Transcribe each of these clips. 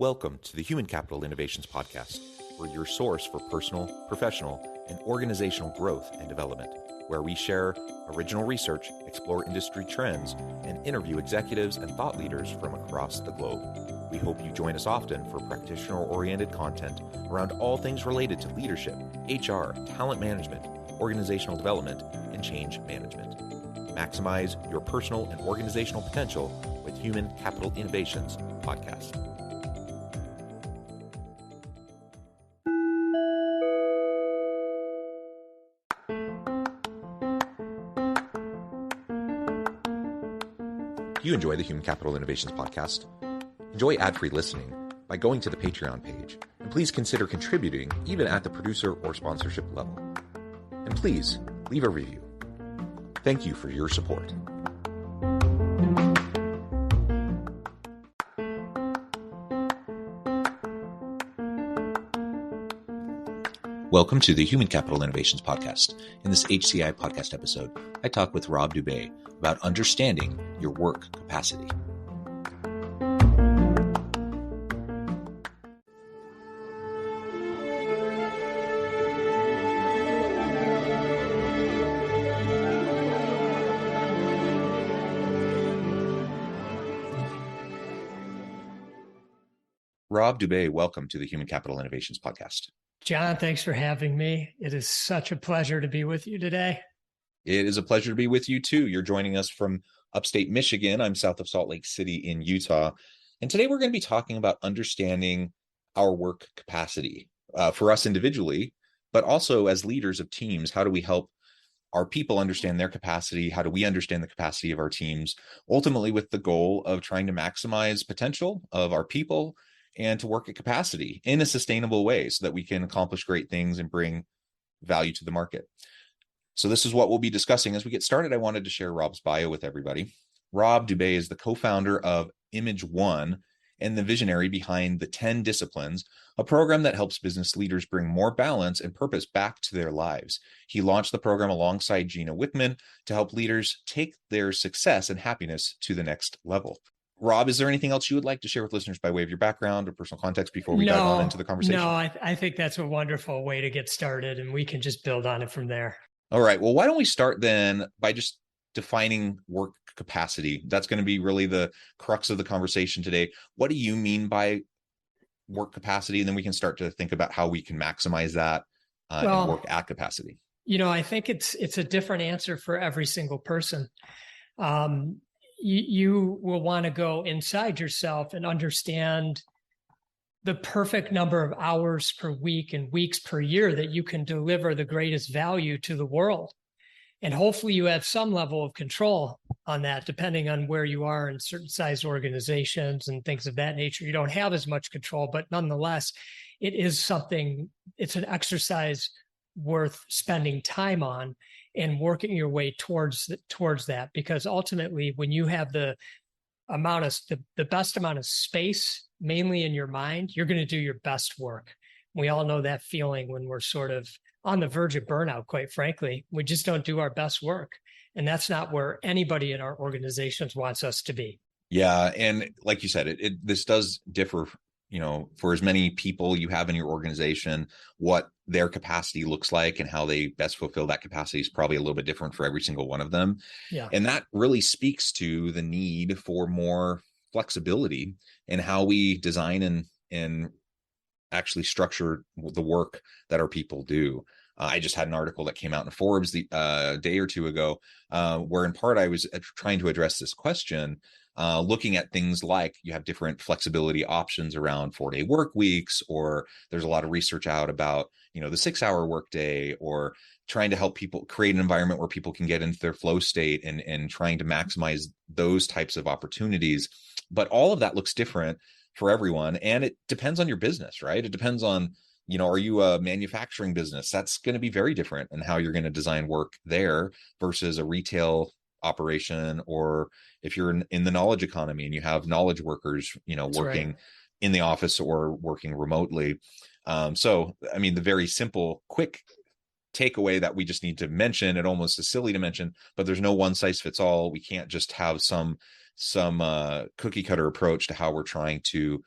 Welcome to the Human Capital Innovations Podcast. We're your source for personal, professional, and organizational growth and development, where we share original research, explore industry trends, and interview executives and thought leaders from across the globe. We hope you join us often for practitioner-oriented content around all things related to leadership, HR, talent management, organizational development, and change management. Maximize your personal and organizational potential with Human Capital Innovations Podcast. If you enjoy the Human Capital Innovations Podcast, enjoy ad-free listening by going to the Patreon page, and please consider contributing even at the producer or sponsorship level. And please leave a review. Thank you for your support. Welcome to the Human Capital Innovations Podcast. In this HCI Podcast episode, I talk with Rob Dube about understanding your work capacity. Rob Dube, welcome to the Human Capital Innovations Podcast. John, thanks for having me. It is such a pleasure to be with you today. It is a pleasure to be with you too. You're joining us from upstate Michigan. I'm south of Salt Lake City in Utah. And today we're going to be talking about understanding our work capacity for us individually, but also as leaders of teams. How do we help our people understand their capacity? How do we understand the capacity of our teams? Ultimately with the goal of trying to maximize potential of our people and to work at capacity in a sustainable way so that we can accomplish great things and bring value to the market. So this is what we'll be discussing. As we get started, I wanted to share Rob's bio with everybody. Rob Dube is the co-founder of Image One and the visionary behind the 10 Disciplines, a program that helps business leaders bring more balance and purpose back to their lives. He launched the program alongside Gina Wickman to help leaders take their success and happiness to the next level. Rob, is there anything else you would like to share with listeners by way of your background or personal context before we dive on into the conversation? No, I think that's a wonderful way to get started, and we can just build on it from there. All right. Well, why don't we start then by just defining work capacity? That's going to be really the crux of the conversation today. What do you mean by work capacity? And then we can start to think about how we can maximize that and work at capacity. You know, I think it's a different answer for every single person. You will want to go inside yourself and understand the perfect number of hours per week and weeks per year that you can deliver the greatest value to the world. And hopefully you have some level of control on that, depending on where you are in certain size organizations and things of that nature. You don't have as much control, but nonetheless, it is something, it's an exercise worth spending time on and working your way towards that, because ultimately when you have the best amount of space, mainly in your mind, you're going to do your best work. We all know that feeling when we're sort of on the verge of burnout, quite frankly. We just don't do our best work. And that's not where anybody in our organizations wants us to be. Yeah. And like you said, this does differ, for as many people you have in your organization, what their capacity looks like and how they best fulfill that capacity is probably a little bit different for every single one of them. Yeah. And that really speaks to the need for more flexibility in how we design and actually structure the work that our people do. I just had an article that came out in Forbes a day or two ago, where in part I was trying to address this question, looking at things like you have different flexibility options around 4-day work weeks, or there's a lot of research out about, the 6-hour workday, or trying to help people create an environment where people can get into their flow state and trying to maximize those types of opportunities. But all of that looks different for everyone. And it depends on your business, right? It depends on, are you a manufacturing business? That's going to be very different in how you're going to design work there versus a retail operation, or if you're in the knowledge economy and you have knowledge workers, working in the office or working remotely. So, the very simple, quick takeaway that we just need to mention, it almost is silly to mention, but there's no one size fits all. We can't just have some cookie cutter approach to how we're trying to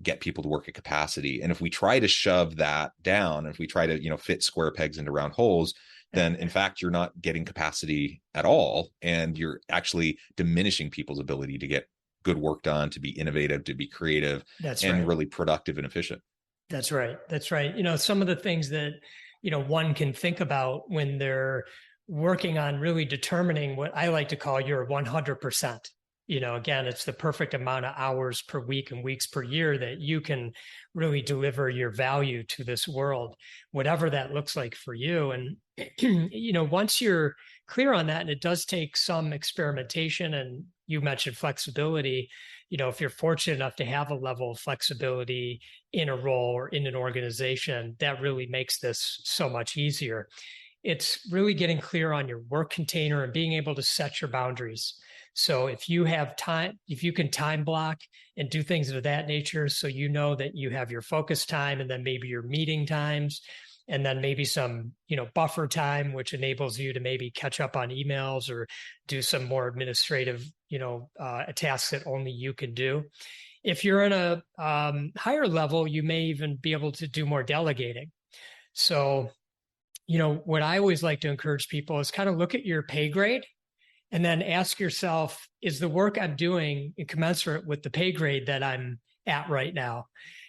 get people to work at capacity. And if we try to shove that down, if we try to, fit square pegs into round holes, then in fact, you're not getting capacity at all. And you're actually diminishing people's ability to get good work done, to be innovative, to be creative, and really productive and efficient. That's right. That's right. Some of the things that, one can think about when they're working on really determining what I like to call your 100%. Again, it's the perfect amount of hours per week and weeks per year that you can really deliver your value to this world, whatever that looks like for you. And, once you're clear on that, and it does take some experimentation, and you mentioned flexibility, if you're fortunate enough to have a level of flexibility in a role or in an organization, that really makes this so much easier. It's really getting clear on your work container and being able to set your boundaries. So if you have time, if you can time block and do things of that nature, so you know that you have your focus time and then maybe your meeting times, and then maybe some, buffer time, which enables you to maybe catch up on emails or do some more administrative, tasks that only you can do. If you're in a higher level, you may even be able to do more delegating. So, what I always like to encourage people is kind of look at your pay grade and then ask yourself, is the work I'm doing commensurate with the pay grade that I'm at right now?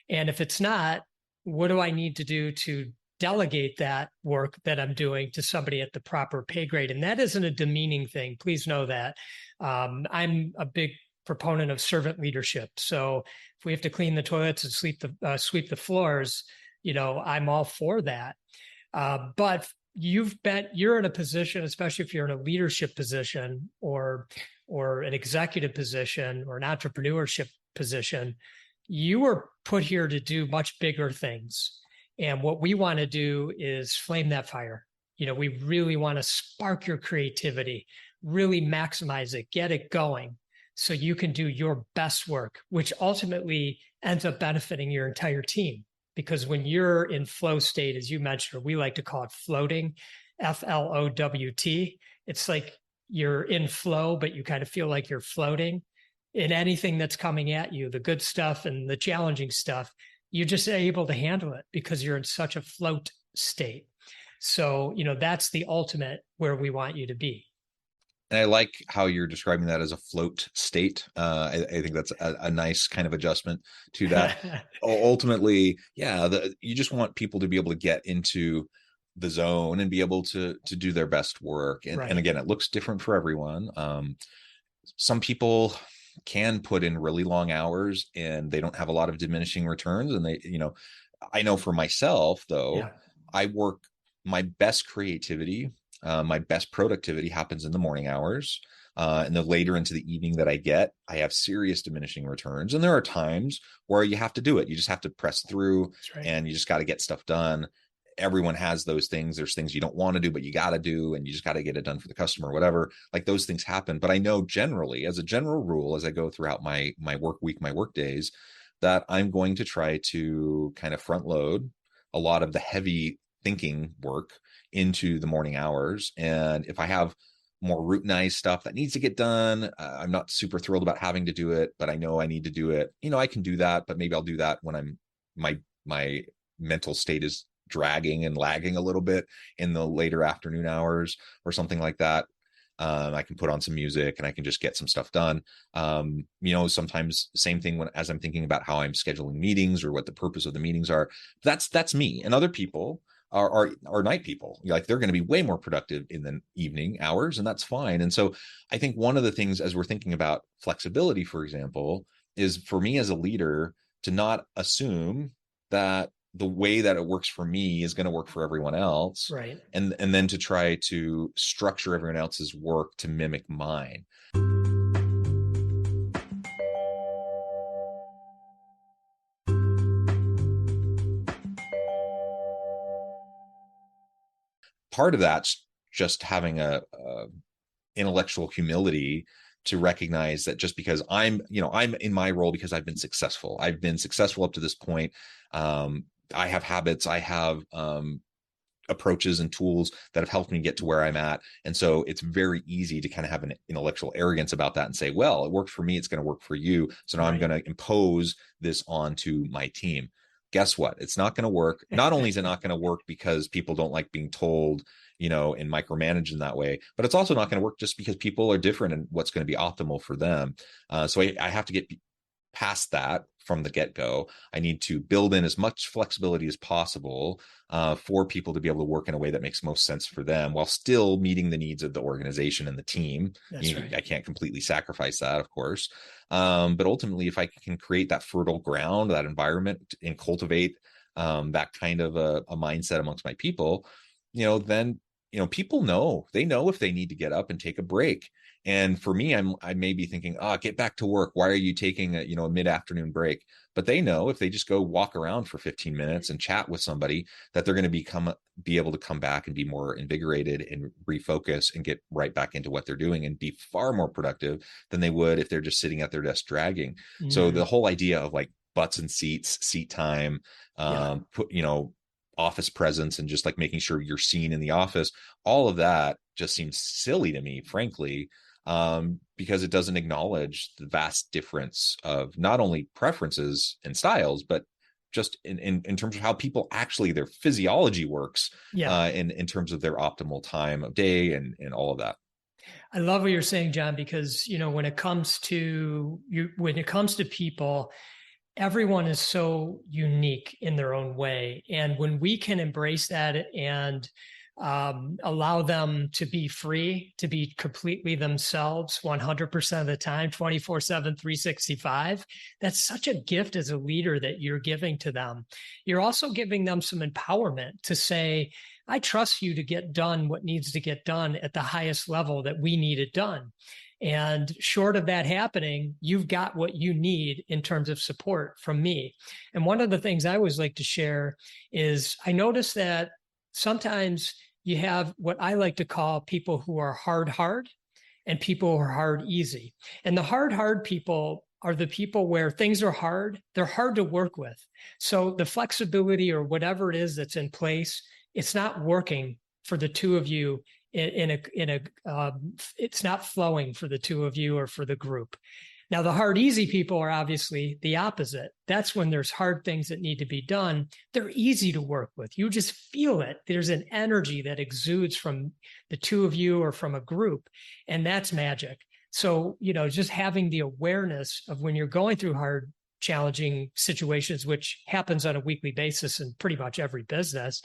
And if it's not, what do I need to do to delegate that work that I'm doing to somebody at the proper pay grade? And that isn't a demeaning thing. Please know that. I'm a big proponent of servant leadership. So if we have to clean the toilets and sweep the floors, I'm all for that. But you're in a position, especially if you're in a leadership position or an executive position or an entrepreneurship position, you were put here to do much bigger things. And what we want to do is flame that fire. We really want to spark your creativity, really maximize it, get it going so you can do your best work, which ultimately ends up benefiting your entire team. Because when you're in flow state, as you mentioned, or we like to call it floating, FLOWT, it's like you're in flow, but you kind of feel like you're floating in anything that's coming at you, the good stuff and the challenging stuff. You're just able to handle it because you're in such a float state. So, that's the ultimate where we want you to be. And I like how you're describing that as a float state. I think that's a nice kind of adjustment to that. Ultimately, you just want people to be able to get into the zone and be able to do their best work. And, and again, it looks different for everyone. Some people can put in really long hours and they don't have a lot of diminishing returns. And I know for myself, though, I work my best creativity. My best productivity happens in the morning hours. And the later into the evening that I have serious diminishing returns. And there are times where you have to do it. You just have to press through and you just got to get stuff done. Everyone has those things. There's things you don't want to do, but you got to do, and you just got to get it done for the customer or whatever. Like those things happen. But I know generally, as a general rule, as I go throughout my work week, my work days, that I'm going to try to kind of front load a lot of the heavy thinking work into the morning hours. And if I have more routinized stuff that needs to get done, I'm not super thrilled about having to do it, but I know I need to do it. I can do that, but maybe I'll do that when my mental state is dragging and lagging a little bit in the later afternoon hours or something like that. I can put on some music and I can just get some stuff done. Sometimes same thing as I'm thinking about how I'm scheduling meetings or what the purpose of the meetings are. That's me. And other people are night people. Like they're going to be way more productive in the evening hours, and that's fine. And so I think one of the things as we're thinking about flexibility, for example, is for me as a leader to not assume that the way that it works for me is going to work for everyone else. Right. And then to try to structure everyone else's work to mimic mine. Part of that's just having a intellectual humility to recognize that just because I'm in my role because I've been successful up to this point. I have habits. I have approaches and tools that have helped me get to where I'm at. And so it's very easy to kind of have an intellectual arrogance about that and say, well, it worked for me, it's going to work for you. So now I'm going to impose this onto my team. Guess what? It's not going to work. Not only is it not going to work because people don't like being told, and micromanaged in that way, but it's also not going to work just because people are different and what's going to be optimal for them. So I have to get past that from the get-go. I need to build in as much flexibility as possible for people to be able to work in a way that makes most sense for them while still meeting the needs of the organization and the team. Right. I can't completely sacrifice that, of course. But ultimately, if I can create that fertile ground, that environment, and cultivate that kind of a mindset amongst my people, then people know if they need to get up and take a break. And for me, I may be thinking, get back to work. Why are you taking a mid-afternoon break? But they know if they just go walk around for 15 minutes and chat with somebody, that they're going to be able to come back and be more invigorated and refocus and get right back into what they're doing and be far more productive than they would if they're just sitting at their desk dragging. So the whole idea of like butts and seats, seat time, office presence, and just like making sure you're seen in the office, all of that just seems silly to me, frankly, because it doesn't acknowledge the vast difference of not only preferences and styles, but just in terms of how people actually, their physiology works, in terms of their optimal time of day and all of that. I love what you're saying, John, because, when it comes to people, everyone is so unique in their own way. And when we can embrace that and allow them to be free, to be completely themselves 100% of the time, 24/7, 365, that's such a gift as a leader that you're giving to them. You're also giving them some empowerment to say, I trust you to get done what needs to get done at the highest level that we need it done. And short of that happening, you've got what you need in terms of support from me. And one of the things I always like to share is I notice that sometimes you have what I like to call people who are hard, and people who are hard, easy. And the hard people are the people where things are hard. They're hard to work with. So the flexibility or whatever it is that's in place, it's not working for the two of you it's not flowing for the two of you or for the group. Now, the hard, easy people are obviously the opposite. That's when there's hard things that need to be done. They're easy to work with. You just feel it. There's an energy that exudes from the two of you or from a group, and that's magic. So, just having the awareness of when you're going through hard, challenging situations, which happens on a weekly basis in pretty much every business,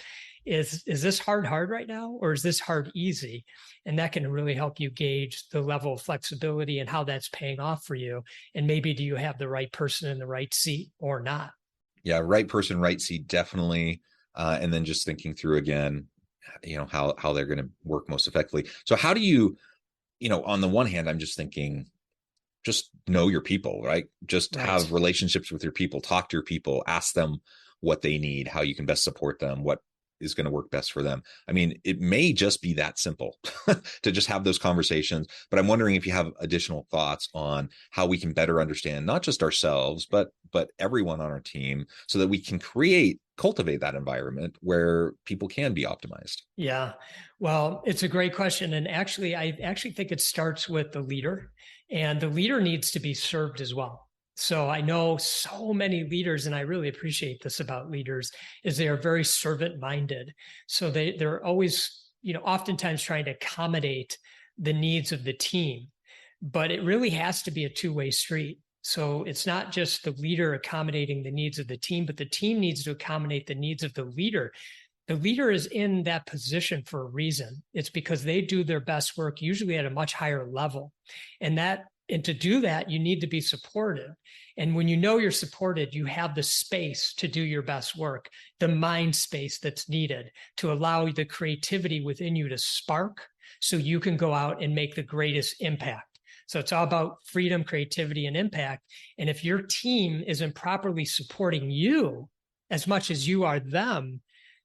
is this hard right now, or is this hard easy? And that can really help you gauge the level of flexibility and how that's paying off for you. And maybe do you have the right person in the right seat or not? Yeah, right person, right seat, definitely. And then just thinking through again, how they're going to work most effectively. So how do you, on the one hand, I'm just thinking, just know your people, right? Just have relationships with your people, talk to your people, ask them what they need, how you can best support them, what is going to work best for them. I mean, it may just be that simple to just have those conversations, but I'm wondering if you have additional thoughts on how we can better understand not just ourselves, but everyone on our team, so that we can cultivate that environment where people can be optimized. Yeah, well, it's a great question. And actually, I think it starts with the leader, and the leader needs to be served as well. So I know so many leaders, and I really appreciate this about leaders, is they are very servant-minded. So they're always, oftentimes trying to accommodate the needs of the team, but it really has to be a two-way street. So it's not just the leader accommodating the needs of the team, but the team needs to accommodate the needs of the leader. The leader is in that position for a reason. It's because they do their best work, usually at a much higher level. And to do that, you need to be supportive. And when you know you're supported, you have the space to do your best work, the mind space that's needed to allow the creativity within you to spark so you can go out and make the greatest impact. So it's all about freedom, creativity, and impact. And if your team isn't properly supporting you as much as you are them,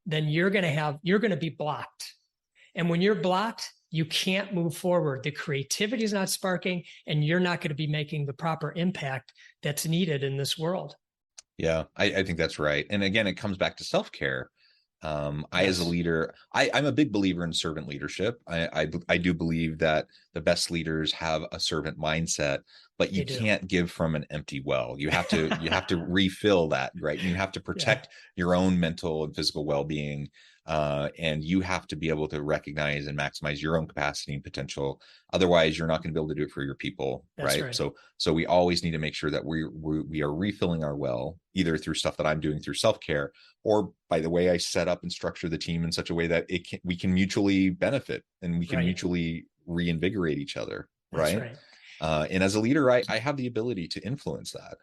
then you're going to be blocked. And when you're blocked, you can't move forward. The creativity is not sparking, and you're not going to be making the proper impact that's needed in this world. Yeah, I think that's right. And again, it comes back to self-care. I, as a leader, I'm a big believer in servant leadership. I do believe that the best leaders have a servant mindset, but you can't give from an empty well. You have to refill that, right? You have to protect your own mental and physical well-being, and you have to be able to recognize and maximize your own capacity and potential. Otherwise, you're not going to be able to do it for your people, right? So we always need to make sure that we are refilling our well, either through stuff that I'm doing through self-care, or by the way I set up and structure the team in such a way that we can mutually benefit and we can mutually reinvigorate each other, right? And as a leader, I have the ability to influence that.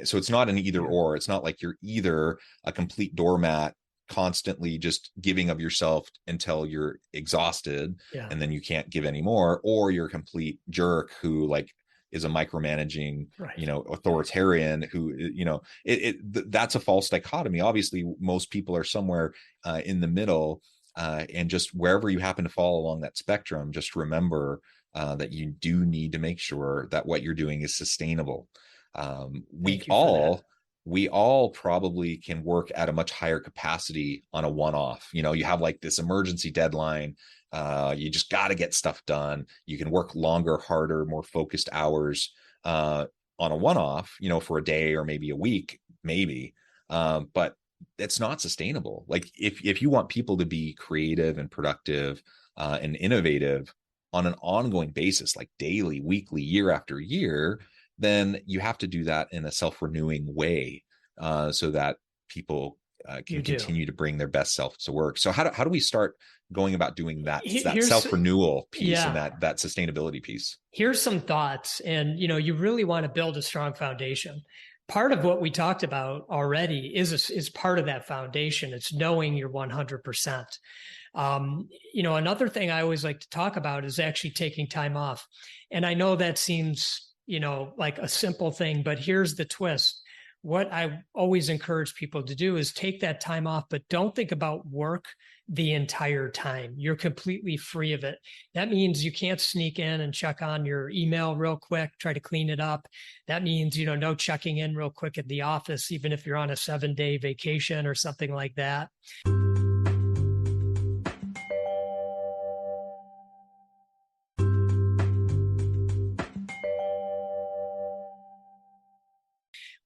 So it's not an either or. It's not like you're either a complete doormat, constantly just giving of yourself until you're exhausted and then you can't give anymore, or you're a complete jerk who like is a micromanaging, authoritarian who, that's a false dichotomy. Obviously, most people are somewhere in the middle, and just wherever you happen to fall along that spectrum, just remember that you do need to make sure that what you're doing is sustainable. We all probably can work at a much higher capacity on a one-off. You have like this emergency deadline. You just got to get stuff done. You can work longer, harder, more focused hours on a one-off, for a day or maybe a week, but it's not sustainable. Like if you want people to be creative and productive and innovative on an ongoing basis, like daily, weekly, year after year, then you have to do that in a self-renewing way, so that people can continue to bring their best self to work. So how do we start going about doing that self-renewal piece and that sustainability piece? Here's some thoughts. And, you really want to build a strong foundation. Part of what we talked about already is part of that foundation. It's knowing you're 100%. Another thing I always like to talk about is actually taking time off. And I know that seems like a simple thing, but here's the twist. What I always encourage people to do is take that time off, but don't think about work the entire time. You're completely free of it. That means you can't sneak in and check on your email real quick, try to clean it up. That means, no checking in real quick at the office, even if you're on a 7-day vacation or something like that.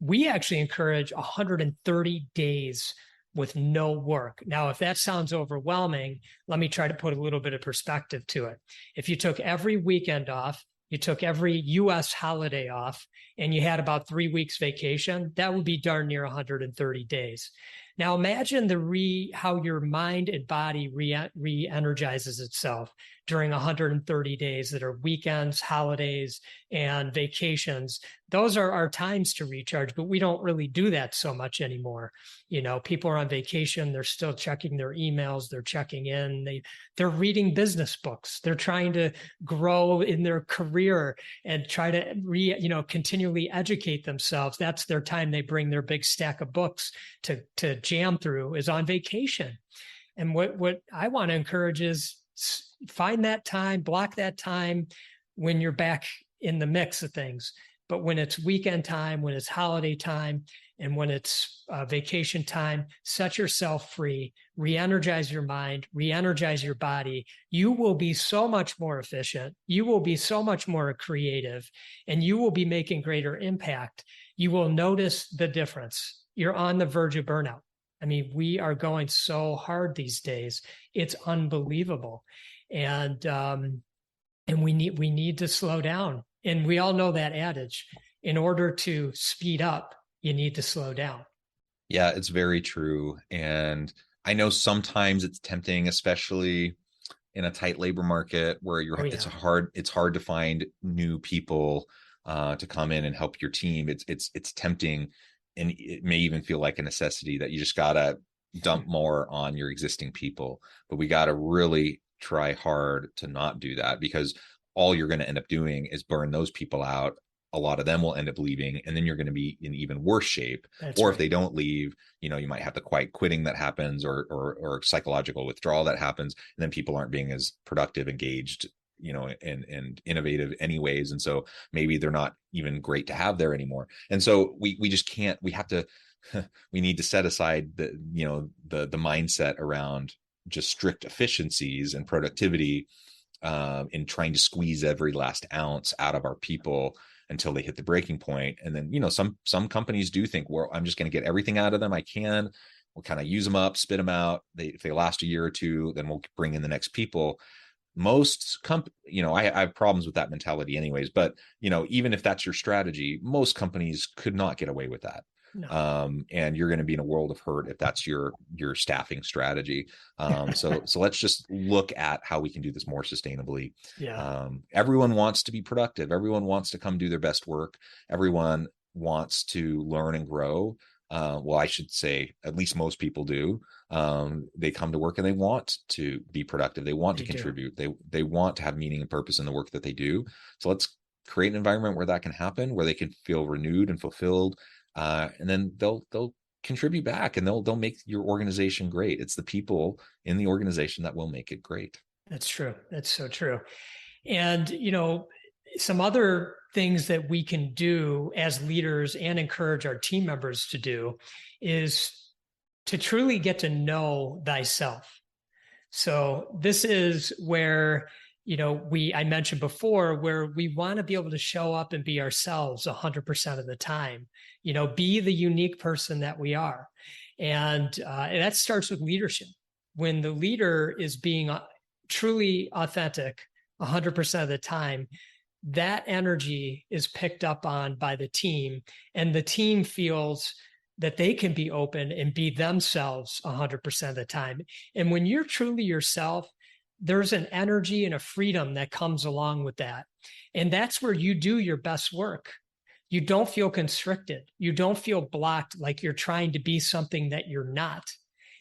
We actually encourage 130 days with no work. Now, if that sounds overwhelming, let me try to put a little bit of perspective to it. If you took every weekend off, you took every US holiday off, and you had about 3 weeks vacation, that would be darn near 130 days. Now imagine how your mind and body re-energizes itself during 130 days that are weekends, holidays, and vacations. Those are our times to recharge, but we don't really do that so much anymore. People are on vacation, they're still checking their emails, they're checking in, they're reading business books, they're trying to grow in their career and try to continually educate themselves. That's their time. They bring their big stack of books to jam through is on vacation. And what I want to encourage is find that time, block that time when you're back in the mix of things. But when it's weekend time, when it's holiday time, and when it's vacation time, set yourself free, re-energize your mind, re-energize your body. You will be so much more efficient. You will be so much more creative, and you will be making greater impact. You will notice the difference. You're on the verge of burnout. I mean, we are going so hard these days. It's unbelievable. And we need to slow down. And we all know that adage. In order to speed up, you need to slow down. Yeah, it's very true. And I know sometimes it's tempting, especially in a tight labor market where it's hard to find new people to come in and help your team. It's tempting, and it may even feel like a necessity that you just gotta dump more on your existing people. But we gotta really try hard to not do that, because all you're going to end up doing is burn those people out. A lot of them will end up leaving, and then you're going to be in even worse shape. If they don't leave, you might have the quiet quitting that happens, or psychological withdrawal that happens, and then people aren't being as productive, engaged, and innovative anyways. And so maybe they're not even great to have there anymore. And so we just can't, we need to set aside the mindset around just strict efficiencies and productivity in trying to squeeze every last ounce out of our people until they hit the breaking point. And then, some companies do think, well, I'm just going to get everything out of them I can. We'll kind of use them up, spit them out. If they last a year or two, then we'll bring in the next people. Most I have problems with that mentality anyways, but even if that's your strategy, most companies could not get away with that. No. And you're going to be in a world of hurt if that's your staffing strategy. So let's just look at how we can do this more sustainably. Yeah. Everyone wants to be productive. Everyone wants to come do their best work. Everyone wants to learn and grow. Well, I should say at least most people do. They come to work and they want to be productive. They want to contribute. They want to have meaning and purpose in the work that they do. So let's create an environment where that can happen, where they can feel renewed and fulfilled. And then they'll contribute back, and they'll make your organization great. It's the people in the organization that will make it great. That's true. That's so true. And, some other things that we can do as leaders and encourage our team members to do is to truly get to know thyself. So this is where, I mentioned before, where we want to be able to show up and be ourselves 100% of the time, be the unique person that we are. And that starts with leadership. When the leader is being truly authentic 100% of the time, that energy is picked up on by the team, and the team feels that they can be open and be themselves 100% of the time. And when you're truly yourself, there's an energy and a freedom that comes along with that. And that's where you do your best work. You don't feel constricted. You don't feel blocked like you're trying to be something that you're not.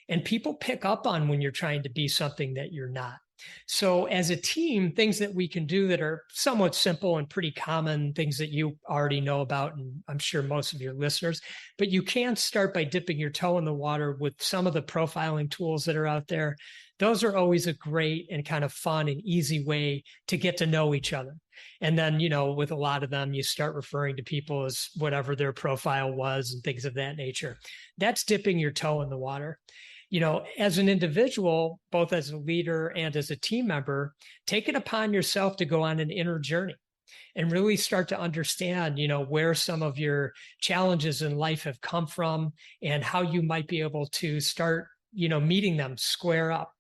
And people pick up on when you're trying to be something that you're not. So as a team, things that we can do that are somewhat simple and pretty common, things that you already know about, and I'm sure most of your listeners, but you can start by dipping your toe in the water with some of the profiling tools that are out there. Those are always a great and kind of fun and easy way to get to know each other. And then, with a lot of them, you start referring to people as whatever their profile was and things of that nature. That's dipping your toe in the water. As an individual, both as a leader and as a team member, take it upon yourself to go on an inner journey and really start to understand, where some of your challenges in life have come from and how you might be able to start, meeting them square up.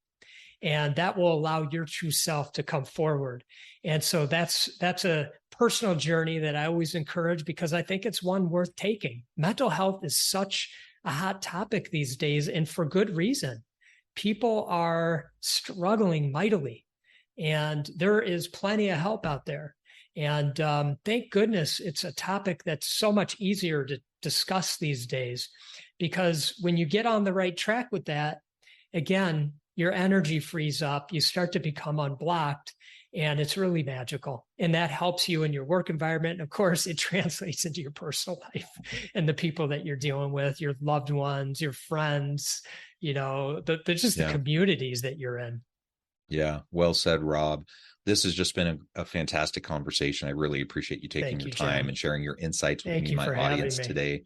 And that will allow your true self to come forward. And so that's a personal journey that I always encourage, because I think it's one worth taking. Mental health is such a hot topic these days, and for good reason. People are struggling mightily, and there is plenty of help out there. And thank goodness it's a topic that's so much easier to discuss these days, because when you get on the right track with that, again, your energy frees up, you start to become unblocked, and it's really magical. And that helps you in your work environment. And of course, it translates into your personal life and the people that you're dealing with, your loved ones, your friends, the communities that you're in. Yeah. Well said, Rob. This has just been a fantastic conversation. I really appreciate you taking your time, John, and sharing your insights with me and my audience today.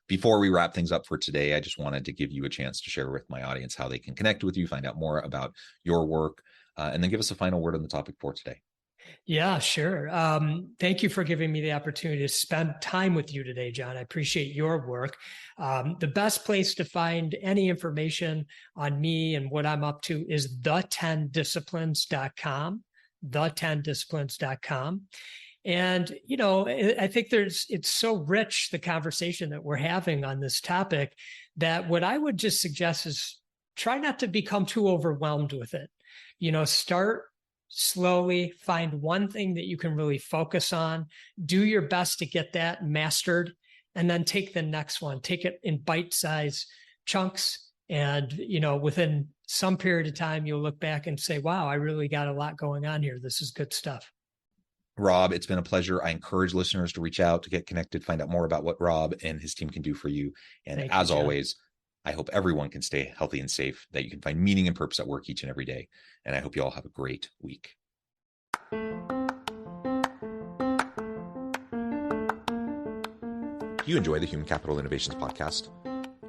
Before we wrap things up for today, I just wanted to give you a chance to share with my audience how they can connect with you, find out more about your work, and then give us a final word on the topic for today. Yeah, sure. Thank you for giving me the opportunity to spend time with you today, John. I appreciate your work. The best place to find any information on me and what I'm up to is the10disciplines.com, the10disciplines.com. And, I think it's so rich, the conversation that we're having on this topic, that what I would just suggest is try not to become too overwhelmed with it. Start slowly, find one thing that you can really focus on, do your best to get that mastered, and then take the next one, take it in bite-sized chunks. And, within some period of time, you'll look back and say, wow, I really got a lot going on here. This is good stuff. Rob, it's been a pleasure. I encourage listeners to reach out, to get connected, find out more about what Rob and his team can do for you. And as always, I hope everyone can stay healthy and safe, that you can find meaning and purpose at work each and every day. And I hope you all have a great week. Do you enjoy the Human Capital Innovations podcast?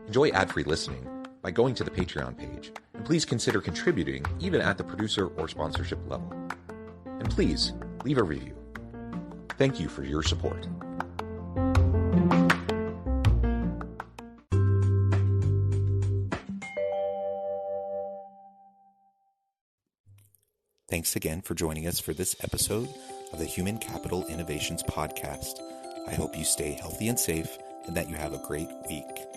Enjoy ad-free listening by going to the Patreon page, and please consider contributing even at the producer or sponsorship level. And please leave a review. Thank you for your support. Thanks again for joining us for this episode of the Human Capital Innovations podcast. I hope you stay healthy and safe and that you have a great week.